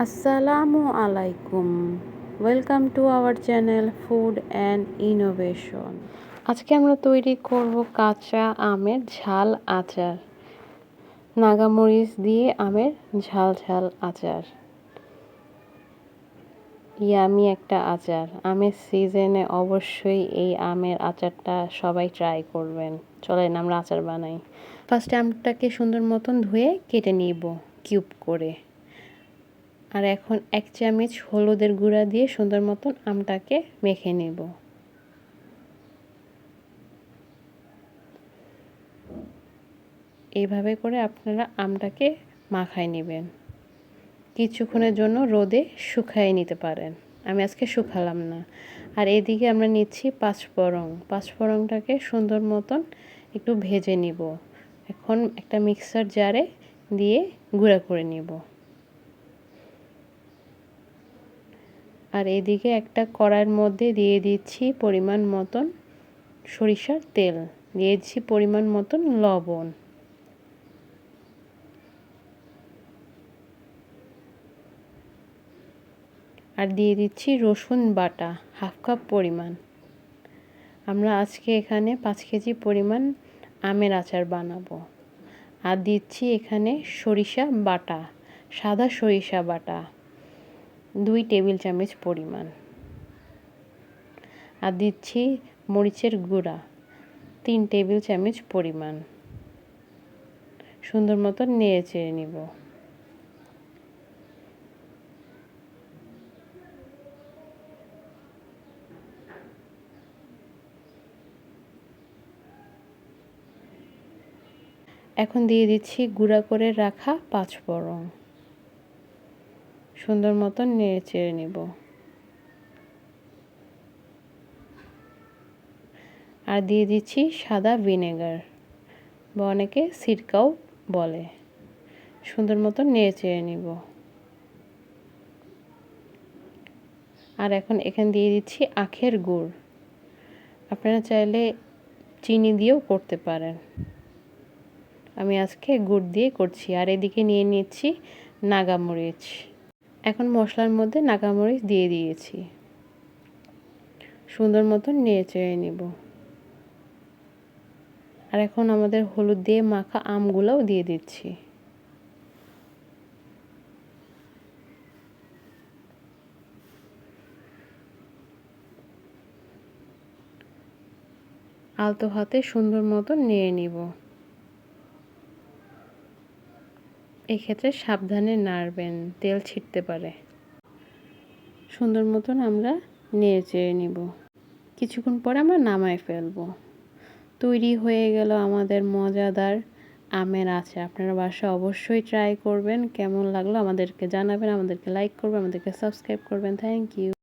আসসালামু আলাইকুম, welcome to our channel food and innovation. আজকে আমরা তৈরি করব কাঁচা আমের ঝাল আচার, নাগামরিচ দিয়ে আমের ঝাল ঝাল আচার। ইয়ামি একটা আচার। আমের সিজনে অবশ্যই এই আমের আচারটা সবাই ট্রাই করবেন। চলেন আমরা আচার বানাই। ফার্স্টে আমটাকে সুন্দর মতন ধুয়ে কেটে নিব কিউব করে। আর এখন 1 চামচ হলুদের গুঁড়া দিয়ে সুন্দর মতন আমটাকে মেখে নেব। এইভাবে করে আপনারা আমটাকে মাখায় নেবেন। কিছুক্ষণের জন্য রোদে শুকায় নিতে পারেন। আমি আজকে শুকালাম না। আর এদিকে আমরা নিচ্ছি পাঁচফোড়নটাকে সুন্দর মতন একটু ভেজে নিব। এখন একটা মিক্সার জারে দিয়ে গুঁড়া করে নিব। আর এদিকে একটা কড়াইয়ের মধ্যে দিয়ে দিচ্ছি পরিমাণ মতন সরিষার তেল, দিয়ে দিচ্ছি পরিমাণ মতন লবণ, আর দিয়ে দিচ্ছি রসুন বাটা 1/2 কাপ পরিমাণ। আমরা আজকে এখানে 5 কেজি পরিমাণ আমের আচার বানাবো। আর দিচ্ছি এখানে সরিষা বাটা, সাদা সরিষা বাটা 2 টেবিল চামচ পরিমাণ। আর দিচ্ছি মরিচের গুঁড়া 3 টেবিল চামচ পরিমাণ। সুন্দর মতো নেড়ে চেড়ে নিব। এখন দিয়ে দিচ্ছি গুঁড়া করে রাখা পাঁচফোড়ন। সুন্দর মতো নেড়ে চেড়ে নিব। আর দিয়ে দিচ্ছি সাদা ভিনেগার, বা অনেকে সিরকাও বলে। সুন্দর মতো নেড়ে চেড়ে নিব। আর এখন এখানে দিয়ে দিচ্ছি আখের গুড়। আপনারা চাইলে চিনি দিয়েও করতে পারেন। আমি আজকে গুড় দিয়ে করছি। আর এদিকে নিয়ে নিচ্ছি নাগামরিচ। এখন মশলার মধ্যে নাগামরিচ দিয়ে দিয়েছি। সুন্দর মতো নেড়ে চেড়ে নিব। আর এখন আমাদের হলুদ দিয়ে মাখা আমগুলোও দিয়ে দিচ্ছি। আলতো হাতে সুন্দর মতো নেড়ে নিব। এক্ষেত্রে সাবধানে নাড়বেন, তেল ছিটতে পারে। সুন্দর মতন আমরা নেড়ে চেড়ে নিব। কিছুক্ষণ পরে আমরা নামায় ফেলবো। তৈরি হয়ে গেল আমাদের মজাদার আমের আচার। আপনারা বাসায় অবশ্যই ট্রাই করবেন। কেমন লাগলো আমাদেরকে জানাবেন, আমাদেরকে লাইক করবেন, আমাদেরকে সাবস্ক্রাইব করবেন। Thank you.